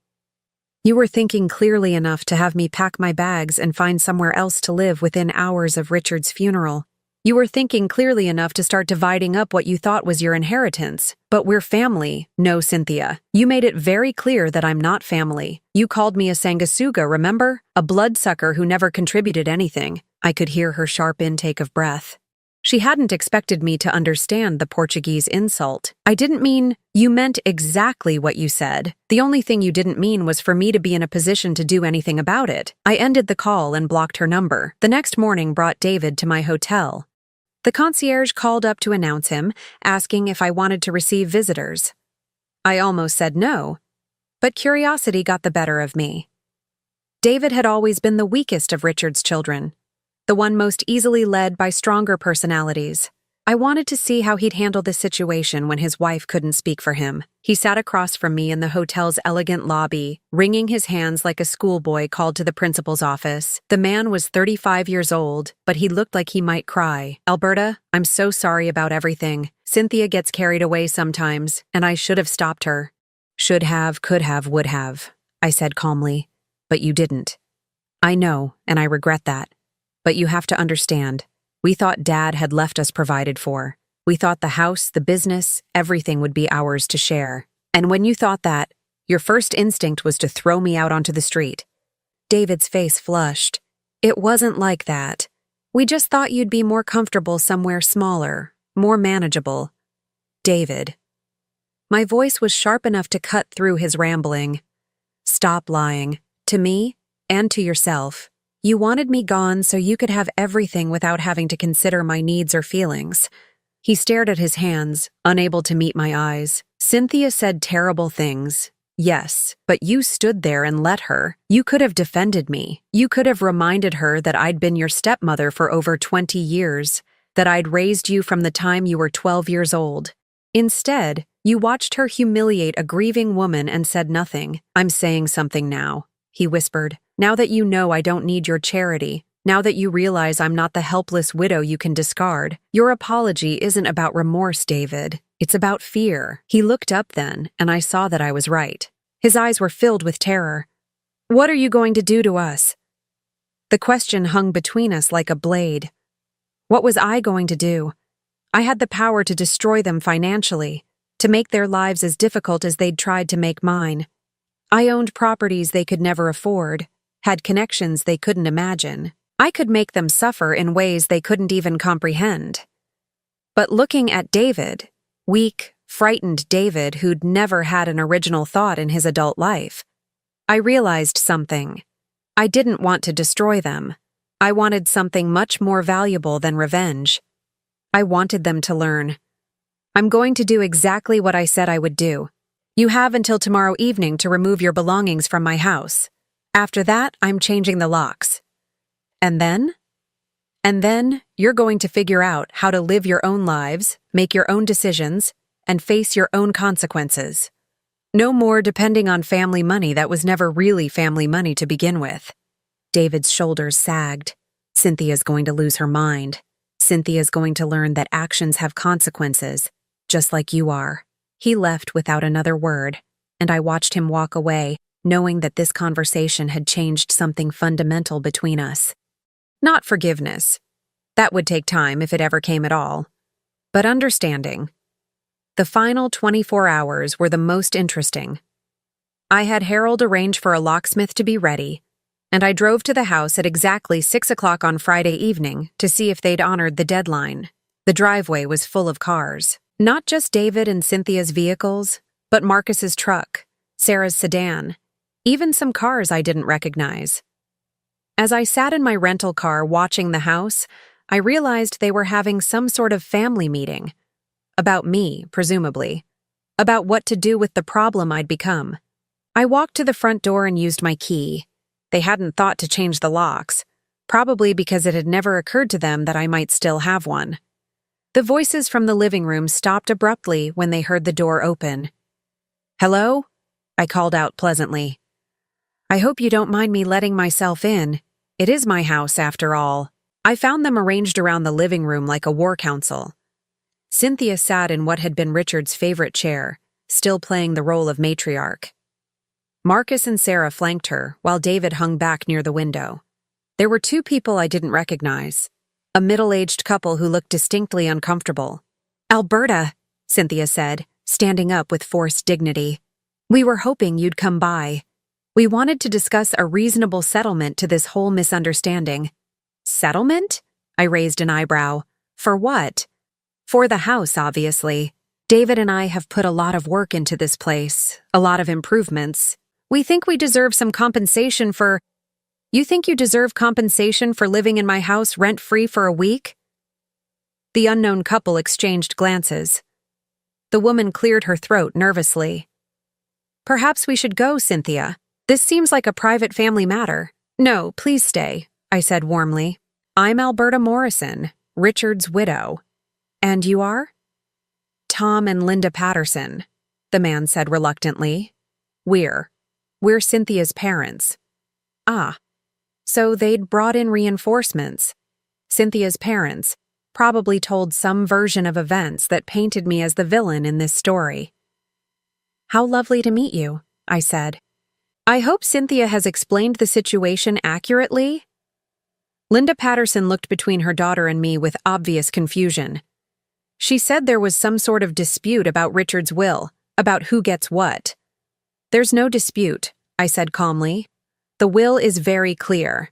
You were thinking clearly enough to have me pack my bags and find somewhere else to live within hours of Richard's funeral. You were thinking clearly enough to start dividing up what you thought was your inheritance. But we're family. No, Cynthia. You made it very clear that I'm not family. You called me a sanguisuga, remember? A bloodsucker who never contributed anything. I could hear her sharp intake of breath. She hadn't expected me to understand the Portuguese insult. I didn't mean, you meant exactly what you said. The only thing you didn't mean was for me to be in a position to do anything about it. I ended the call and blocked her number. The next morning brought David to my hotel. The concierge called up to announce him, asking if I wanted to receive visitors. I almost said no, but curiosity got the better of me. David had always been the weakest of Richard's children, the one most easily led by stronger personalities. I wanted to see how he'd handle this situation when his wife couldn't speak for him. He sat across from me in the hotel's elegant lobby, wringing his hands like a schoolboy called to the principal's office. The man was 35 years old, but he looked like he might cry. Alberta, I'm so sorry about everything. Cynthia gets carried away sometimes, and I should have stopped her. Should have, could have, would have, I said calmly. But you didn't. I know, and I regret that. But you have to understand. We thought Dad had left us provided for. We thought the house, the business, everything would be ours to share. And when you thought that, your first instinct was to throw me out onto the street. David's face flushed. It wasn't like that. We just thought you'd be more comfortable somewhere smaller, more manageable. David. My voice was sharp enough to cut through his rambling. Stop lying. To me, and to yourself. You wanted me gone so you could have everything without having to consider my needs or feelings. He stared at his hands, unable to meet my eyes. Cynthia said terrible things. Yes, but you stood there and let her. You could have defended me. You could have reminded her that I'd been your stepmother for over 20 years, that I'd raised you from the time you were 12 years old. Instead, you watched her humiliate a grieving woman and said nothing. I'm saying something now, he whispered. Now that you know I don't need your charity, now that you realize I'm not the helpless widow you can discard, your apology isn't about remorse, David. It's about fear. He looked up then, and I saw that I was right. His eyes were filled with terror. What are you going to do to us? The question hung between us like a blade. What was I going to do? I had the power to destroy them financially, to make their lives as difficult as they'd tried to make mine. I owned properties they could never afford, had connections they couldn't imagine. I could make them suffer in ways they couldn't even comprehend. But looking at David, weak, frightened David who'd never had an original thought in his adult life, I realized something. I didn't want to destroy them. I wanted something much more valuable than revenge. I wanted them to learn. I'm going to do exactly what I said I would do. You have until tomorrow evening to remove your belongings from my house. After that, I'm changing the locks. And then? And then, you're going to figure out how to live your own lives, make your own decisions, and face your own consequences. No more depending on family money that was never really family money to begin with. David's shoulders sagged. Cynthia's going to lose her mind. Cynthia's going to learn that actions have consequences, just like you are. He left without another word, and I watched him walk away, knowing that this conversation had changed something fundamental between us. Not forgiveness. That would take time if it ever came at all. But understanding. The final 24 hours were the most interesting. I had Harold arrange for a locksmith to be ready, and I drove to the house at exactly 6 o'clock on Friday evening to see if they'd honored the deadline. The driveway was full of cars. Not just David and Cynthia's vehicles, but Marcus's truck, Sarah's sedan, even some cars I didn't recognize. As I sat in my rental car watching the house, I realized they were having some sort of family meeting. About me, presumably. About what to do with the problem I'd become. I walked to the front door and used my key. They hadn't thought to change the locks, probably because it had never occurred to them that I might still have one. The voices from the living room stopped abruptly when they heard the door open. "Hello?" I called out pleasantly. "I hope you don't mind me letting myself in. It is my house, after all." I found them arranged around the living room like a war council. Cynthia sat in what had been Richard's favorite chair, still playing the role of matriarch. Marcus and Sarah flanked her, while David hung back near the window. There were two people I didn't recognize. A middle-aged couple who looked distinctly uncomfortable. "Alberta," Cynthia said, standing up with forced dignity. "We were hoping you'd come by. We wanted to discuss a reasonable settlement to this whole misunderstanding." "Settlement?" I raised an eyebrow. "For what?" "For the house, obviously. David and I have put a lot of work into this place, a lot of improvements. We think we deserve some compensation for— You think you deserve compensation for living in my house rent-free for a week?" The unknown couple exchanged glances. The woman cleared her throat nervously. "Perhaps we should go, Cynthia. This seems like a private family matter." "No, please stay," I said warmly. "I'm Alberta Morrison, Richard's widow." "And you are?" "Tom and Linda Patterson," the man said reluctantly. We're Cynthia's parents." "Ah. So they'd brought in reinforcements." Cynthia's parents probably told some version of events that painted me as the villain in this story. "How lovely to meet you," I said. "I hope Cynthia has explained the situation accurately." Linda Patterson looked between her daughter and me with obvious confusion. She said there was some sort of dispute about Richard's will, about who gets what. "There's no dispute," I said calmly. "The will is very clear.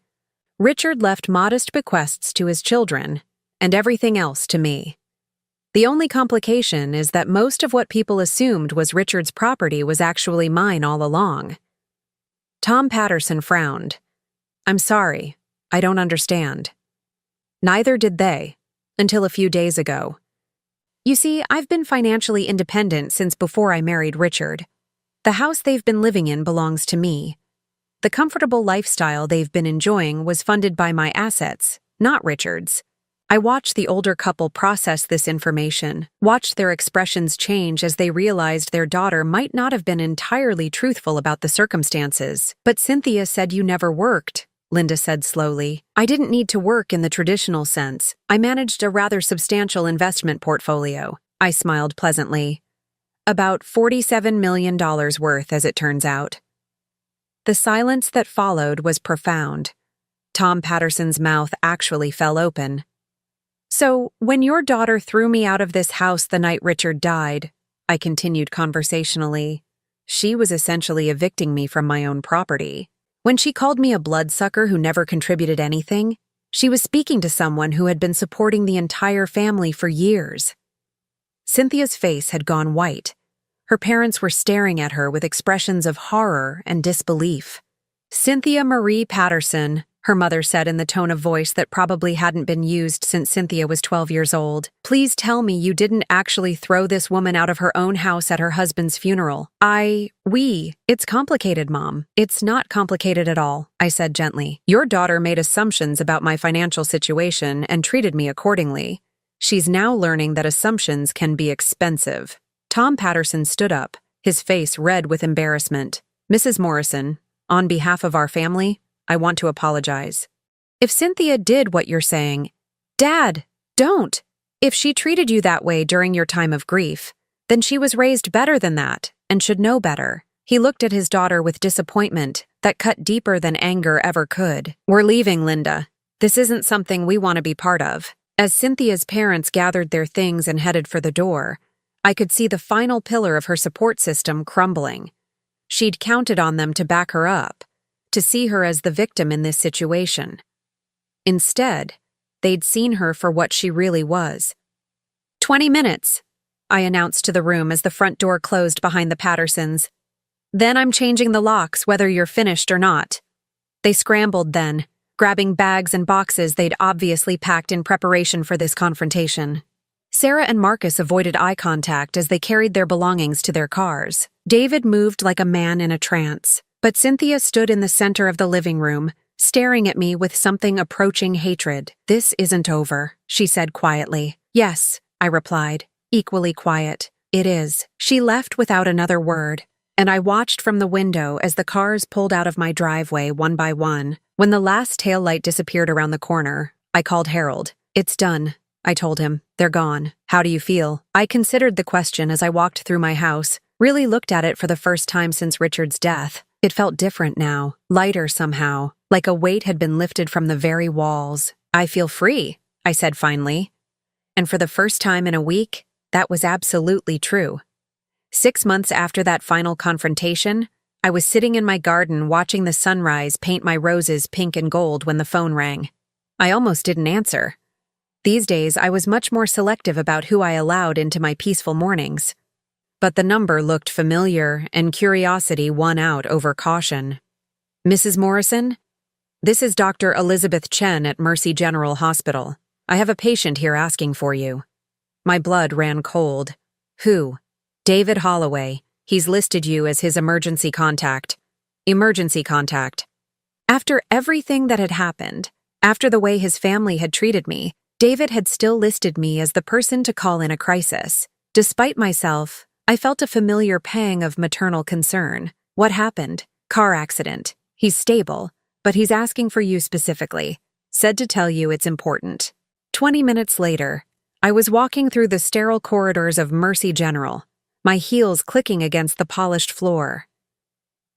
Richard left modest bequests to his children, and everything else to me. The only complication is that most of what people assumed was Richard's property was actually mine all along." Tom Patterson frowned. "I'm sorry, I don't understand." Neither did they, until a few days ago. You see, I've been financially independent since before I married Richard. The house they've been living in belongs to me. The comfortable lifestyle they've been enjoying was funded by my assets, not Richard's. I watched the older couple process this information, watched their expressions change as they realized their daughter might not have been entirely truthful about the circumstances. "But Cynthia said you never worked," Linda said slowly. "I didn't need to work in the traditional sense. I managed a rather substantial investment portfolio." I smiled pleasantly. "About $47 million worth, as it turns out." The silence that followed was profound. Tom Patterson's mouth actually fell open. "So, when your daughter threw me out of this house the night Richard died," I continued conversationally, She was essentially evicting me from my own property. When she called me a bloodsucker who never contributed anything, she was speaking to someone who had been supporting the entire family for years. Cynthia's face had gone white. Her parents were staring at her with expressions of horror and disbelief. "Cynthia Marie Patterson," her mother said in the tone of voice that probably hadn't been used since Cynthia was 12 years old. "Please tell me you didn't actually throw this woman out of her own house at her husband's funeral." It's complicated, Mom. It's not complicated at all," I said gently. "Your daughter made assumptions about my financial situation and treated me accordingly. She's now learning that assumptions can be expensive." Tom Patterson stood up, his face red with embarrassment. "Mrs. Morrison, on behalf of our family, I want to apologize. If Cynthia did what you're saying, Dad, don't. If she treated you that way during your time of grief, then she was raised better than that and should know better." He looked at his daughter with disappointment that cut deeper than anger ever could. "We're leaving, Linda. This isn't something we want to be part of." As Cynthia's parents gathered their things and headed for the door, I could see the final pillar of her support system crumbling. She'd counted on them to back her up, to see her as the victim in this situation. Instead, they'd seen her for what she really was. 20 minutes, I announced to the room as the front door closed behind the Pattersons. "Then I'm changing the locks whether you're finished or not." They scrambled then, grabbing bags and boxes they'd obviously packed in preparation for this confrontation. Sarah and Marcus avoided eye contact as they carried their belongings to their cars. David moved like a man in a trance, but Cynthia stood in the center of the living room, staring at me with something approaching hatred. "This isn't over," she said quietly. "Yes," I replied, equally quiet. "It is." She left without another word, and I watched from the window as the cars pulled out of my driveway one by one. When the last taillight disappeared around the corner, I called Harold. "It's done," I told him. "They're gone. How do you feel?" I considered the question as I walked through my house, really looked at it for the first time since Richard's death. It felt different now, lighter somehow, like a weight had been lifted from the very walls. "I feel free," I said finally. And for the first time in a week, that was absolutely true. 6 months after that final confrontation, I was sitting in my garden watching the sunrise paint my roses pink and gold when the phone rang. I almost didn't answer. These days, I was much more selective about who I allowed into my peaceful mornings. But the number looked familiar, and curiosity won out over caution. "Mrs. Morrison? This is Dr. Elizabeth Chen at Mercy General Hospital. I have a patient here asking for you." My blood ran cold. "Who?" "David Holloway. He's listed you as his emergency contact." Emergency contact. After everything that had happened, after the way his family had treated me, David had still listed me as the person to call in a crisis. Despite myself, I felt a familiar pang of maternal concern. "What happened?" "Car accident. He's stable, but he's asking for you specifically. Said to tell you it's important." 20 minutes later, I was walking through the sterile corridors of Mercy General, my heels clicking against the polished floor.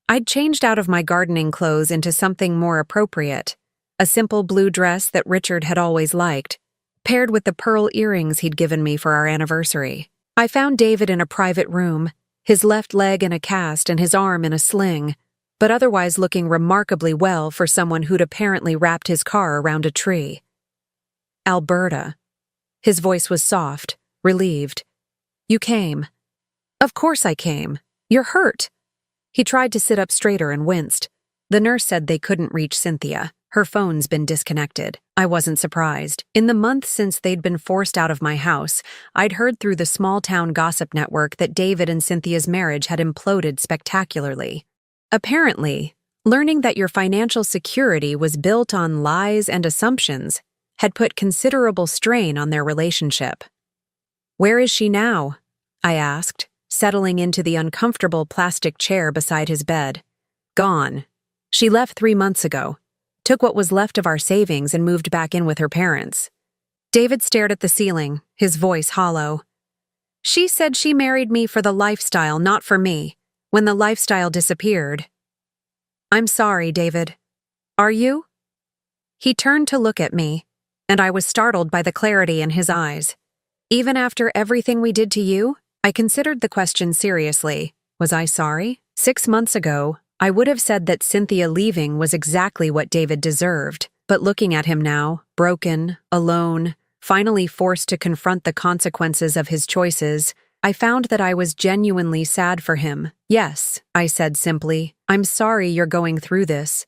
I'd changed out of my gardening clothes into something more appropriate, a simple blue dress that Richard had always liked, paired with the pearl earrings he'd given me for our anniversary. I found David in a private room, his left leg in a cast and his arm in a sling, but otherwise looking remarkably well for someone who'd apparently wrapped his car around a tree. "Alberta." His voice was soft, relieved. "You came." "Of course I came. You're hurt." He tried to sit up straighter and winced. The nurse said they couldn't reach Cynthia. Her phone's been disconnected. I wasn't surprised. In the month since they'd been forced out of my house, I'd heard through the small-town gossip network that David and Cynthia's marriage had imploded spectacularly. Apparently, learning that your financial security was built on lies and assumptions had put considerable strain on their relationship. "Where is she now?" I asked, settling into the uncomfortable plastic chair beside his bed. "Gone. She left 3 months ago. Took what was left of our savings and moved back in with her parents." David stared at the ceiling, his voice hollow. "She said she married me for the lifestyle, not for me, when the lifestyle disappeared." "I'm sorry, David. Are you?" He turned to look at me, and I was startled by the clarity in his eyes. "Even after everything we did to you?" I considered the question seriously. Was I sorry? 6 months ago, I would have said that Cynthia leaving was exactly what David deserved. But looking at him now, broken, alone, finally forced to confront the consequences of his choices, I found that I was genuinely sad for him. Yes, I said simply, I'm sorry you're going through this.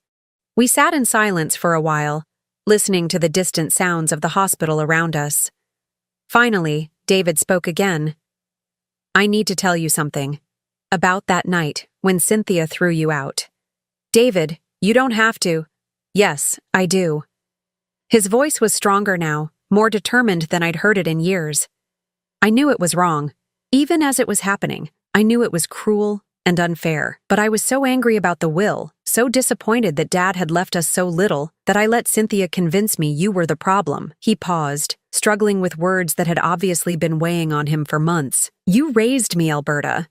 We sat in silence for a while, listening to the distant sounds of the hospital around us. Finally, David spoke again. I need to tell you something. About that night, when Cynthia threw you out. David, you don't have to. Yes, I do. His voice was stronger now, more determined than I'd heard it in years. I knew it was wrong. Even as it was happening, I knew it was cruel and unfair. But I was so angry about the will, so disappointed that Dad had left us so little, that I let Cynthia convince me you were the problem. He paused, struggling with words that had obviously been weighing on him for months. You raised me, Alberta.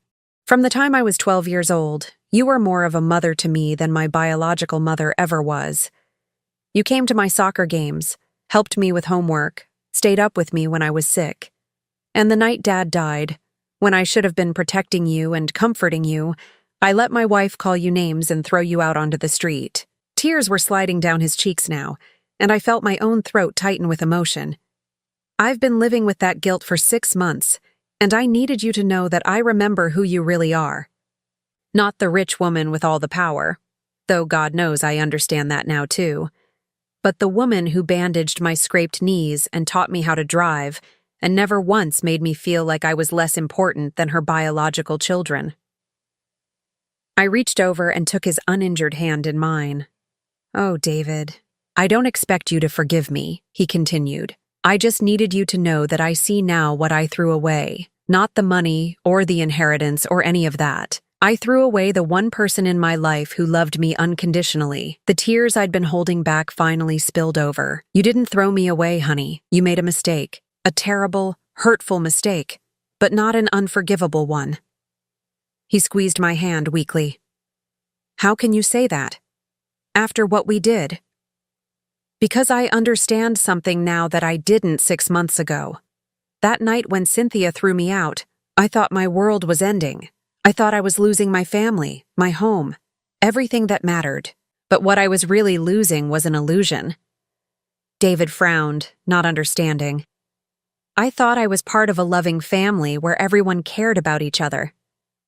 From the time I was 12 years old, you were more of a mother to me than my biological mother ever was. You came to my soccer games, helped me with homework, stayed up with me when I was sick. And the night Dad died, when I should have been protecting you and comforting you, I let my wife call you names and throw you out onto the street. Tears were sliding down his cheeks now, and I felt my own throat tighten with emotion. I've been living with that guilt for 6 months, and I needed you to know that I remember who you really are. Not the rich woman with all the power, though God knows I understand that now too, but the woman who bandaged my scraped knees and taught me how to drive, and never once made me feel like I was less important than her biological children. I reached over and took his uninjured hand in mine. Oh, David, I don't expect you to forgive me, he continued. I just needed you to know that I see now what I threw away, not the money or the inheritance or any of that. I threw away the one person in my life who loved me unconditionally. The tears I'd been holding back finally spilled over. You didn't throw me away, honey. You made a mistake. A terrible, hurtful mistake, but not an unforgivable one. He squeezed my hand weakly. How can you say that? After what we did? Because I understand something now that I didn't 6 months ago. That night when Cynthia threw me out, I thought my world was ending. I thought I was losing my family, my home, everything that mattered. But what I was really losing was an illusion. David frowned, not understanding. I thought I was part of a loving family where everyone cared about each other.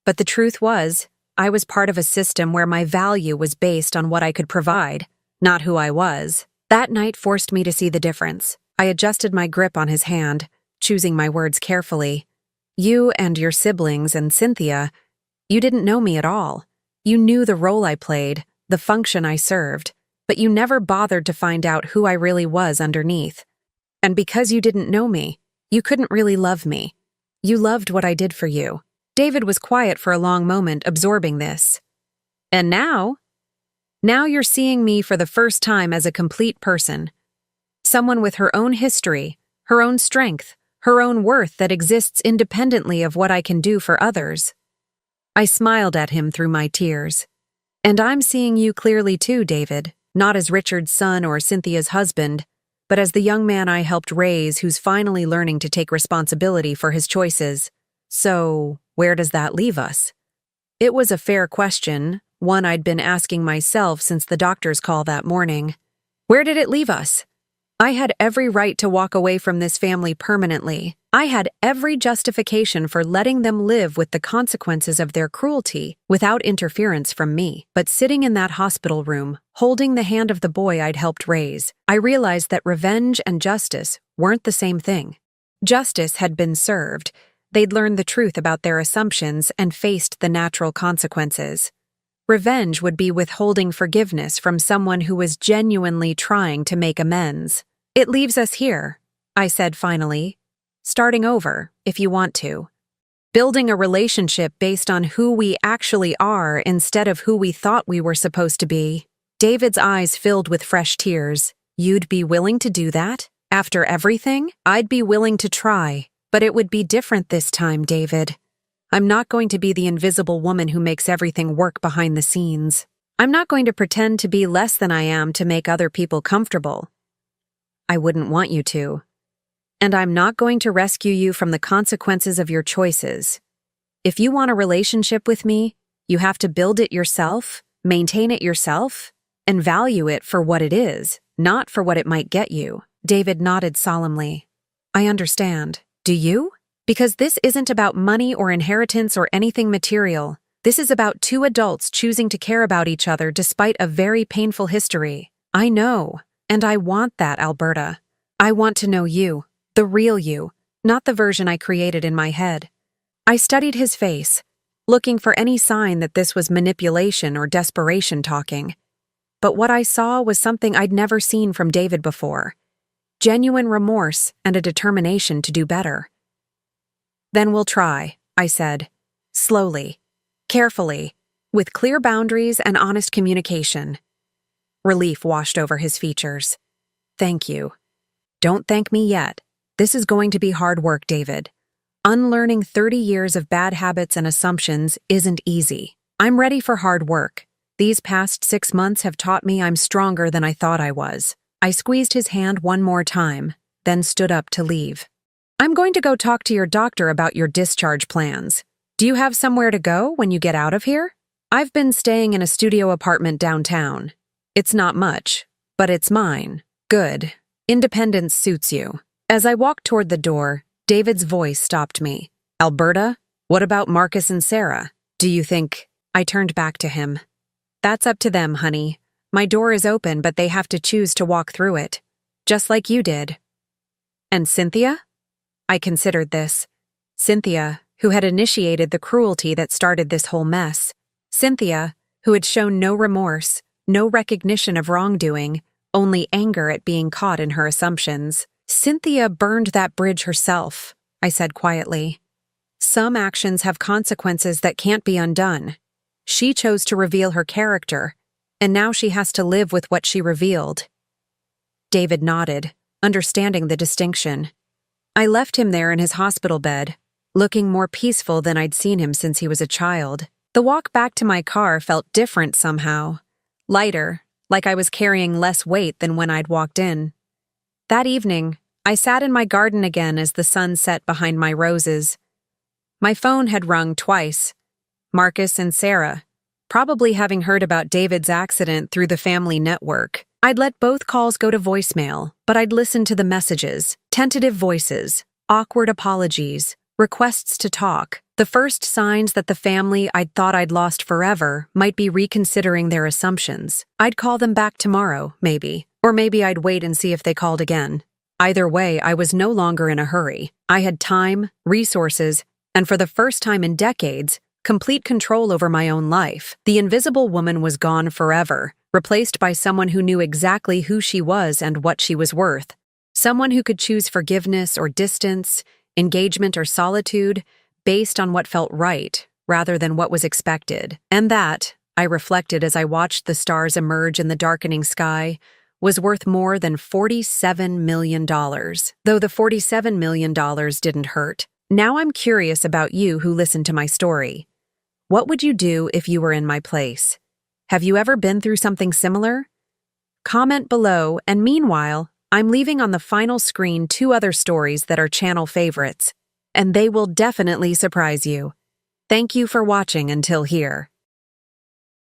But the truth was, I was part of a system where my value was based on what I could provide, not who I was. That night forced me to see the difference. I adjusted my grip on his hand, choosing my words carefully. You and your siblings and Cynthia, you didn't know me at all. You knew the role I played, the function I served, but you never bothered to find out who I really was underneath. And because you didn't know me, you couldn't really love me. You loved what I did for you. David was quiet for a long moment, absorbing this. And now you're seeing me for the first time as a complete person. Someone with her own history, her own strength, her own worth that exists independently of what I can do for others. I smiled at him through my tears. And I'm seeing you clearly too, David, not as Richard's son or Cynthia's husband, but as the young man I helped raise who's finally learning to take responsibility for his choices. So, where does that leave us? It was a fair question, one I'd been asking myself since the doctor's call that morning. Where did it leave us? I had every right to walk away from this family permanently. I had every justification for letting them live with the consequences of their cruelty without interference from me. But sitting in that hospital room, holding the hand of the boy I'd helped raise, I realized that revenge and justice weren't the same thing. Justice had been served. They'd learned the truth about their assumptions and faced the natural consequences. Revenge would be withholding forgiveness from someone who was genuinely trying to make amends. It leaves us here, I said finally. Starting over, if you want to. Building a relationship based on who we actually are instead of who we thought we were supposed to be. David's eyes filled with fresh tears. You'd be willing to do that? After everything? I'd be willing to try. But it would be different this time, David. I'm not going to be the invisible woman who makes everything work behind the scenes. I'm not going to pretend to be less than I am to make other people comfortable. I wouldn't want you to. And I'm not going to rescue you from the consequences of your choices. If you want a relationship with me, you have to build it yourself, maintain it yourself, and value it for what it is, not for what it might get you. David nodded solemnly. I understand. Do you? Because this isn't about money or inheritance or anything material. This is about two adults choosing to care about each other despite a very painful history. I know, and I want that, Alberta. I want to know you, the real you, not the version I created in my head. I studied his face, looking for any sign that this was manipulation or desperation talking. But what I saw was something I'd never seen from David before. Genuine remorse and a determination to do better. Then we'll try, I said, slowly, carefully, with clear boundaries and honest communication. Relief washed over his features. Thank you. Don't thank me yet. This is going to be hard work, David. Unlearning 30 years of bad habits and assumptions isn't easy. I'm ready for hard work. These past 6 months have taught me I'm stronger than I thought I was. I squeezed his hand one more time, then stood up to leave. I'm going to go talk to your doctor about your discharge plans. Do you have somewhere to go when you get out of here? I've been staying in a studio apartment downtown. It's not much, but it's mine. Good. Independence suits you. As I walked toward the door, David's voice stopped me. Alberta, what about Marcus and Sarah? Do you think... I turned back to him. That's up to them, honey. My door is open, but they have to choose to walk through it. Just like you did. And Cynthia? I considered this. Cynthia, who had initiated the cruelty that started this whole mess. Cynthia, who had shown no remorse, no recognition of wrongdoing, only anger at being caught in her assumptions. Cynthia burned that bridge herself, I said quietly. Some actions have consequences that can't be undone. She chose to reveal her character, and now she has to live with what she revealed. David nodded, understanding the distinction. I left him there in his hospital bed, looking more peaceful than I'd seen him since he was a child. The walk back to my car felt different somehow. Lighter, like I was carrying less weight than when I'd walked in. That evening, I sat in my garden again as the sun set behind my roses. My phone had rung twice. Marcus and Sarah, probably having heard about David's accident through the family network. I'd let both calls go to voicemail, but I'd listen to the messages, tentative voices, awkward apologies, requests to talk, the first signs that the family I'd thought I'd lost forever might be reconsidering their assumptions. I'd call them back tomorrow, maybe, or maybe I'd wait and see if they called again. Either way, I was no longer in a hurry. I had time, resources, and for the first time in decades, complete control over my own life. The invisible woman was gone forever, replaced by someone who knew exactly who she was and what she was worth. Someone who could choose forgiveness or distance, engagement or solitude, based on what felt right, rather than what was expected. And that, I reflected as I watched the stars emerge in the darkening sky, was worth more than $47 million. Though the $47 million didn't hurt. Now I'm curious about you who listened to my story. What would you do if you were in my place? Have you ever been through something similar? Comment below, and meanwhile, I'm leaving on the final screen 2 other stories that are channel favorites, and they will definitely surprise you. Thank you for watching until here.